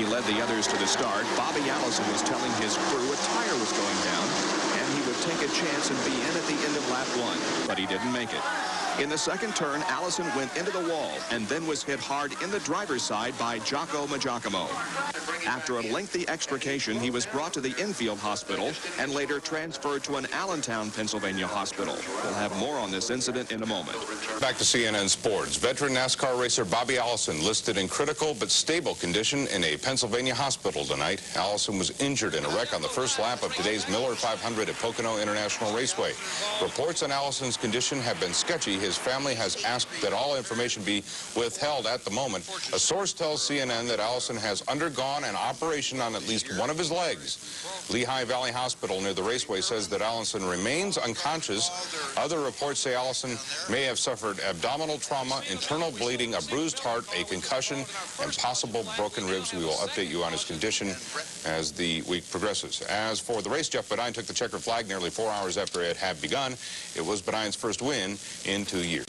He led the others to the start. Davey Allison was telling his crew a tire was going down, and he would take a chance and be in at the end of lap 1, but he didn't make it. In the second turn, Allison went into the wall and then was hit hard in the driver's side by Jocko Majakamo. After a lengthy extrication, he was brought to the infield hospital and later transferred to an Allentown, Pennsylvania hospital. We'll have more on this incident in a moment. Back to CNN Sports. Veteran NASCAR racer Davey Allison listed in critical but stable condition in a Pennsylvania hospital tonight. Allison was injured in a wreck on the first lap of today's Miller 500 at Pocono International Raceway. Reports on Allison's condition have been sketchy. His family has asked that all information be withheld at the moment. A source tells CNN that Allison has undergone an operation on at least one of his legs. Lehigh Valley Hospital near the raceway says that Allison remains unconscious. Other reports say Allison may have suffered abdominal trauma, internal bleeding, a bruised heart, a concussion, and possible broken ribs. We will update you on his condition as the week progresses. As for the race, Jeff Bodine took the checkered flag nearly 4 hours after it had begun. It was Bodine's first win in 2 years.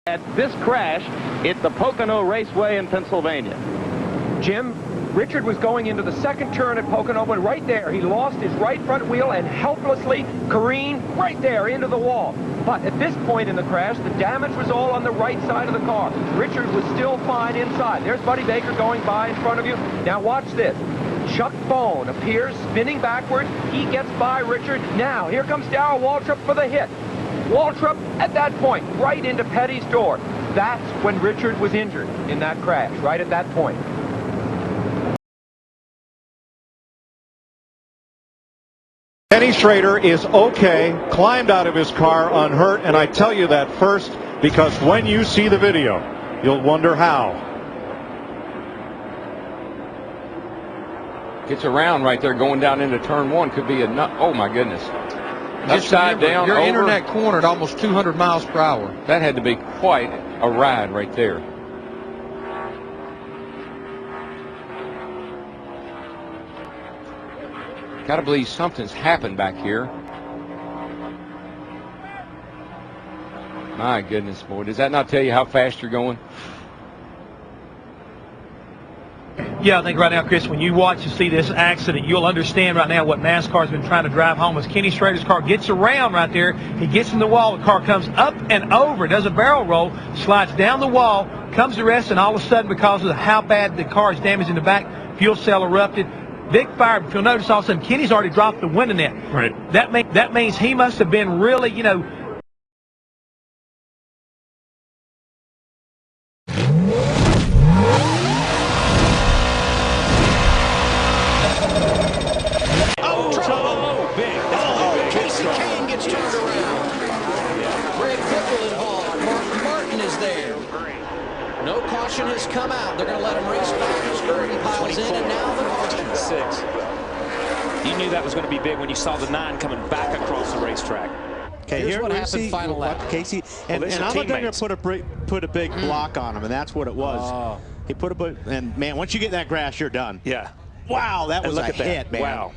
At this crash at the Pocono Raceway in Pennsylvania. Jim, Richard was going into the second turn at Pocono, but right there, he lost his right front wheel and helplessly careened right there into the wall. But at this point in the crash, the damage was all on the right side of the car. Richard was still fine inside. There's Buddy Baker going by in front of you. Now watch this. Chuck Bone appears spinning backwards. He gets by Richard. Now, here comes Darrell Waltrip for the hit. Waltrip, at that point, right into Petty's door. That's when Richard was injured in that crash, right at that point. Kenny Schrader is okay, climbed out of his car unhurt, and I tell you that first because when you see the video, you'll wonder how. Gets around right there going down into turn 1. Could be a nut. Oh, my goodness. Upside down, you're over. internet cornered almost 200 miles per hour. That had to be quite a ride right there. Got to believe something's happened back here. My goodness, boy. Does that not tell you how fast you're going? Yeah, I think right now, Chris, when you watch and see this accident, you'll understand right now what NASCAR's been trying to drive home. As Kenny Schrader's car gets around right there, he gets in the wall, the car comes up and over, does a barrel roll, slides down the wall, comes to rest, and all of a sudden, because of how bad the car is damaged in the back, fuel cell erupted. Big fire. If you'll notice, all of a sudden, Kenny's already dropped the window net. Right. That means he must have been really, you know. Kasey Kahne gets turned around. Greg Biffle involved. Mark Martin is there. No caution has come out. They're going to let him race back as Ernie piles in, and now the caution. 6. You knew that was going to be big when you saw the 9 coming back across the racetrack. Okay, here's here what we happened see final lap. Kasey, and Allmendinger put a big block on him, and that's what it was. He put a and man, once you get in that grass, you're done. Yeah. Wow, that was a hit, man. Wow.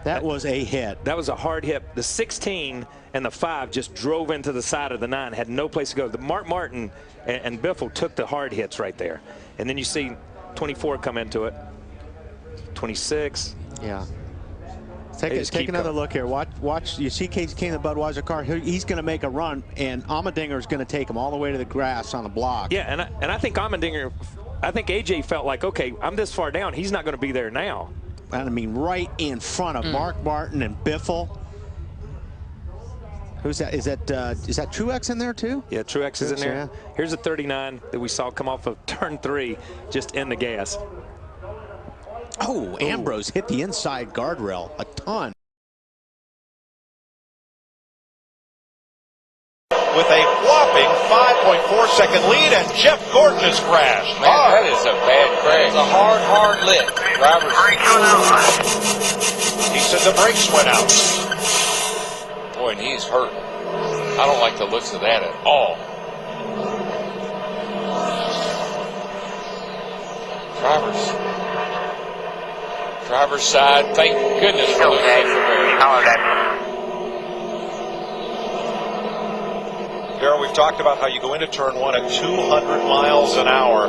That was a hit. That was a hard hit. The 16 and the 5 just drove into the side of the 9, had no place to go. The Mark Martin and Biffle took the hard hits right there. And then you see 24 come into it. 26. Yeah. Take another look here. Watch. You see Kasey Kahne, the Budweiser car. He's going to make a run, and Allmendinger is going to take him all the way to the grass on the block. Yeah, and I think Allmendinger, I think AJ felt like, okay, I'm this far down. He's not going to be there now. I mean, right in front of Mark Martin and Biffle. Who's that? Is that Truex in there too? Yeah, Truex is in there. Yeah. Here's a 39 that we saw come off of turn 3, just in the gas. Oh, Ambrose hit the inside guardrail a ton. With a whopping 5.4-second lead, and Jeff Gordon has crashed. Man, that is a bad crash. It's a hard lick. He said the brakes went out. Boy, and he's hurt. I don't like the looks of that at all. Driver's side. Thank goodness for the Darrell, we've talked about how you go into turn 1 at 200 miles an hour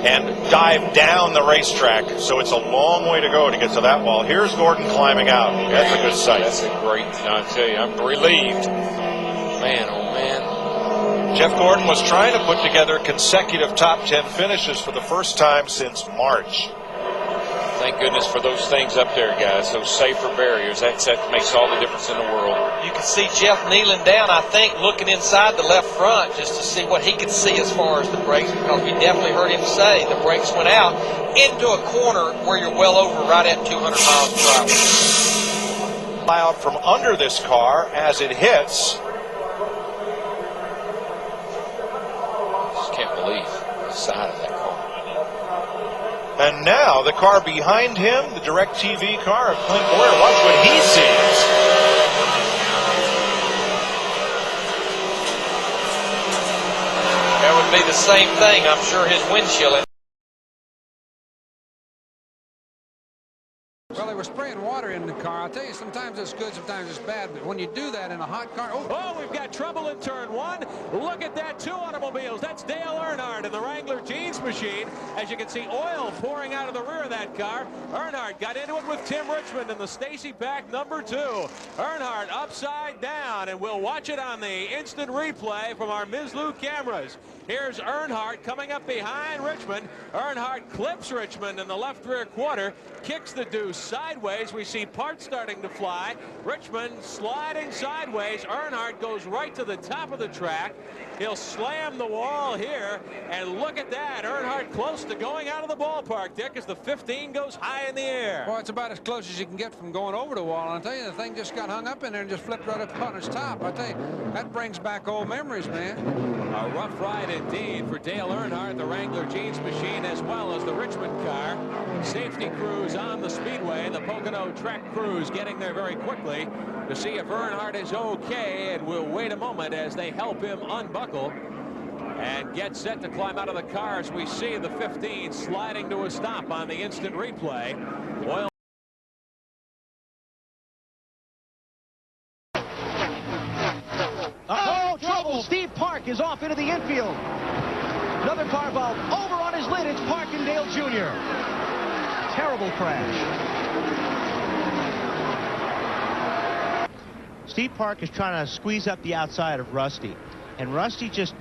and dive down the racetrack. So it's a long way to go to get to that wall. Here's Gordon climbing out. That's a good sight. That's a great, I tell you, I'm relieved. Man, oh man. Jeff Gordon was trying to put together consecutive top 10 finishes for the first time since March. Thank goodness for those things up there, guys, those safer barriers. That makes all the difference in the world. You can see Jeff kneeling down, I think, looking inside the left front just to see what he could see as far as the brakes, because we definitely heard him say the brakes went out into a corner where you're well over right at 200 miles per hour. Out from under this car as it hits. Just can't believe the side of that car. And now the car behind him, the DirecTV car of Clint Boyer. Watch what he sees. That would be the same thing. I'm sure his windshield. Well, they were spraying water in the car. I'll tell you, sometimes it's good, sometimes it's bad. But when you do that in a hot car... Oh, we've got trouble in turn 1. Look at that, 2 automobiles. That's Dale Earnhardt in the Wrangler Jeans machine. As you can see, oil pouring out of the rear of that car. Earnhardt got into it with Tim Richmond in the Stacy pack number 2. Earnhardt upside down, and we'll watch it on the instant replay from our Ms. cameras. Here's Earnhardt coming up behind Richmond. Earnhardt clips Richmond in the left rear quarter, kicks the deuce sideways. We see parts starting to fly. Richmond sliding sideways. Earnhardt goes right to the top of the track. He'll slam the wall here, and look at that. Earnhardt close to going out of the ballpark, Dick, as the 15 goes high in the air. Well, it's about as close as you can get from going over the wall. And I'll tell you, the thing just got hung up in there and just flipped right up on its top. I tell you, that brings back old memories, man. A rough ride indeed for Dale Earnhardt, the Wrangler Jeans machine, as well as the Richmond car. Safety crews on the speedway, the Pocono track crews getting there very quickly to see if Earnhardt is okay, and we'll wait a moment as they help him unbuckle and get set to climb out of the car as we see the 15 sliding to a stop on the instant replay. Oil. Oh, trouble! Steve Park is off into the infield. Another car valve over on his lid. It's Parkindale Jr. Terrible crash. Steve Park is trying to squeeze up the outside of Rusty, and Rusty just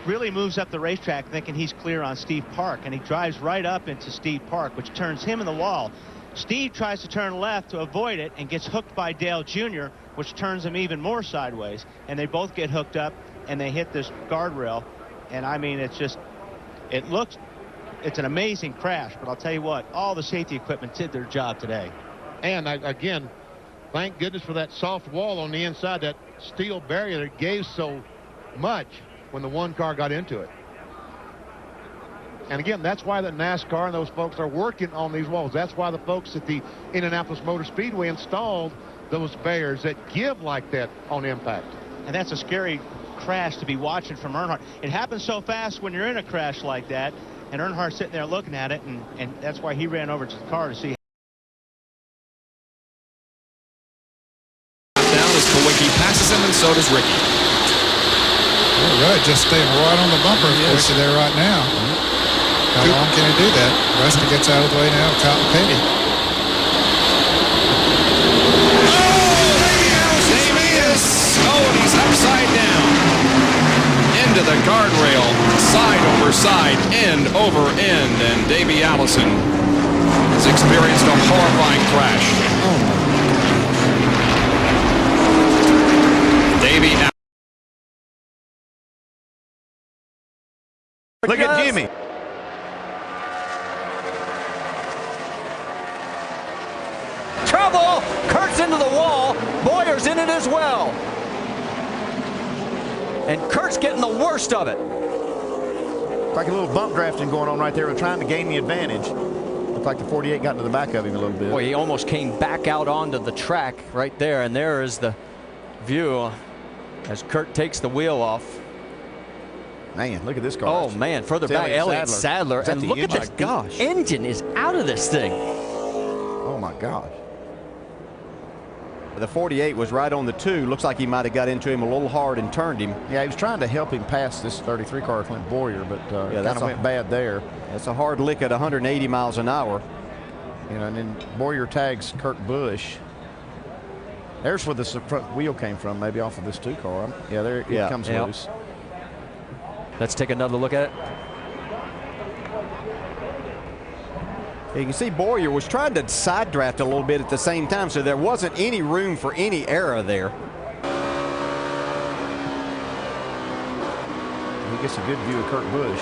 really moves up the racetrack thinking he's clear on Steve Park, and he drives right up into Steve Park, which turns him in the wall. Steve tries to turn left to avoid it and gets hooked by Dale Jr., which turns him even more sideways, and they both get hooked up and they hit this guardrail. And I mean, it's an amazing crash, but I'll tell you what, all the safety equipment did their job today. And again, thank goodness for that soft wall on the inside, that steel barrier that gave so much when the one car got into it. And again, that's why the NASCAR and those folks are working on these walls. That's why the folks at the Indianapolis Motor Speedway installed those barriers that give like that on impact. And that's a scary crash to be watching from Earnhardt. It happens so fast when you're in a crash like that, and Earnhardt's sitting there looking at it, and that's why he ran over to the car to see. Down as Kawicki passes him, and so does Ricky. All right, just staying right on the bumper, of course, there right now. How long can he do that? Rusty gets out of the way now. Cotton Petty. Oh, and he's upside down. Into the guardrail. Side over side. End over end. And Davey Allison has experienced a horrifying crash. Davey Allison. Look at Jimmy. Trouble! Kurt's into the wall. Boyer's in it as well. And Kurt's getting the worst of it. Like a little bump drafting going on right there. We're trying to gain the advantage. Looked like the 48 got into the back of him a little bit. Boy, he almost came back out onto the track right there. And there is the view as Kurt takes the wheel off. Man, look at this car. Oh, man, further back, Elliott Sadler. And look at this. Gosh. The engine is out of this thing. Oh, my gosh. The 48 was right on the 2. Looks like he might have got into him a little hard and turned him. Yeah, he was trying to help him pass this 33 car, Clint Boyer, but yeah, kind of went bad there. That's a hard lick at 180 miles an hour. You know, and then Boyer tags Kurt Busch. There's where the front wheel came from, maybe off of this 2 car. Yeah, there it comes loose. Let's take another look at it. You can see Boyer was trying to side draft a little bit at the same time, so there wasn't any room for any error there. He gets a good view of Kurt Busch.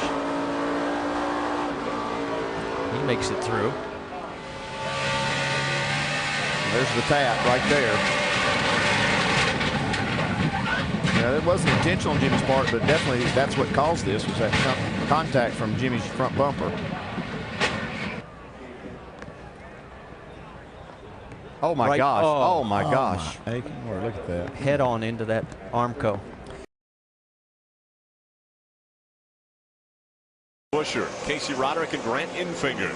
He makes it through. There's the tap right there. Yeah, it wasn't intentional on Jimmy's part, but definitely that's what caused this, was that contact from Jimmy's front bumper. Oh my gosh. Oh my gosh. Hey, look at that. Head on into that Armco. Busher, Casey Roderick, and Grant Infinger.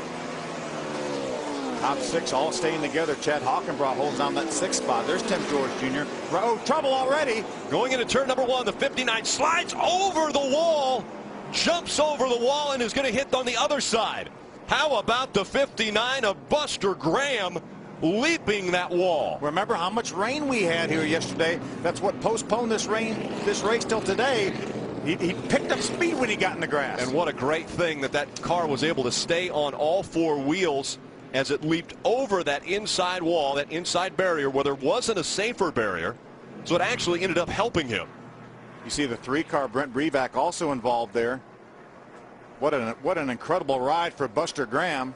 Top 6 all staying together. Chad Hockenbrough holds on that 6th spot. There's Tim George Jr. Oh, trouble already. Going into turn number 1, the 59 slides over the wall, jumps over the wall, and is going to hit on the other side. How about the 59 of Buster Graham leaping that wall? Remember how much rain we had here yesterday? That's what postponed this race till today. He picked up speed when he got in the grass. And what a great thing that car was able to stay on all 4 wheels as it leaped over that inside wall, that inside barrier, where there wasn't a safer barrier. So it actually ended up helping him. You see the 3-car Brent Brevac also involved there. What an incredible ride for Buster Graham.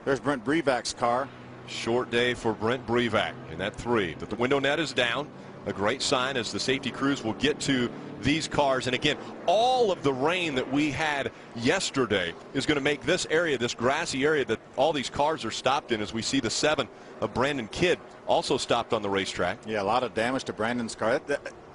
There's Brent Brevac's car. Short day for Brent Brevac in that 3. But the window net is down. A great sign as the safety crews will get to these cars. And again, all of the rain that we had yesterday is going to make this area, this grassy area that all these cars are stopped in, as we see the 7 of Brandon Kidd also stopped on the racetrack. Yeah, a lot of damage to Brandon's car.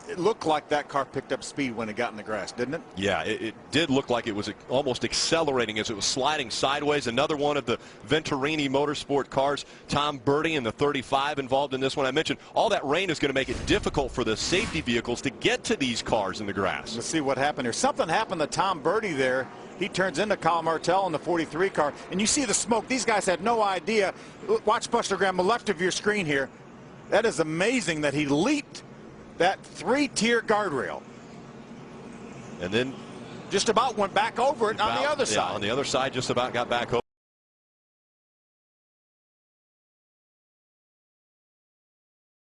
It looked like that car picked up speed when it got in the grass, didn't it? Yeah, it did look like it was almost accelerating as it was sliding sideways. Another one of the Venturini Motorsport cars, Tom Birdie in the 35 involved in this one. I mentioned all that rain is going to make it difficult for the safety vehicles to get to these cars in the grass. Let's see what happened here. Something happened to Tom Birdie there. He turns into Kyle Martell in the 43 car, and you see the smoke. These guys had no idea. Watch Buster Graham, the left of your screen here. That is amazing that he leaped that 3-tier guardrail. And then just about went back over it on the other side. On the other side, just about got back over.